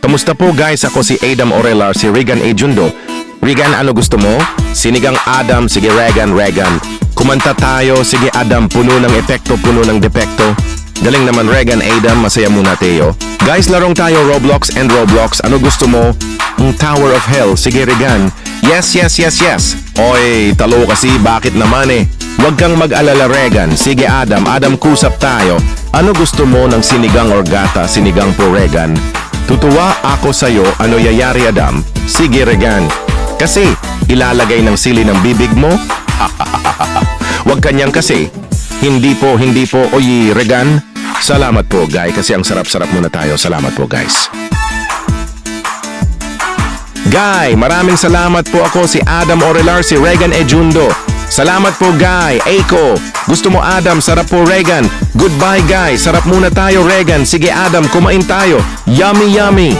Kamusta po guys? Ako si Adam Orelar, si Regan A. Jundo. Regan, ano gusto mo? Sinigang Adam, sige Regan. Kumanta tayo, sige Adam, puno ng epekto, puno ng depekto. Galing naman Regan, Adam, masaya muna tayo. Guys, larong tayo Roblox and Roblox. Ano gusto mo? Tower of Hell, sige Regan. Yes. Oy, talo kasi, bakit naman eh? Huwag kang mag-alala Regan. Sige Adam, kusap tayo. Ano gusto mo ng sinigang or gata? Sinigang po Regan. Tutuwa ako sa'yo, ano yayari Adam? Sige Regan. Kasi, ilalagay ng sili ng bibig mo? Huwag kanyang kasi. Hindi po. Oy, Regan. Salamat po, guys. Kasi ang sarap-sarap muna tayo. Salamat po, guys. Guy, maraming salamat po ako si Adam Orelar, si Regan Ejundo. Salamat po, Guy. Eiko. Gusto mo, Adam? Sarap po, Regan. Goodbye, guys. Sarap muna tayo, Regan. Sige, Adam, kumain tayo. Yummy.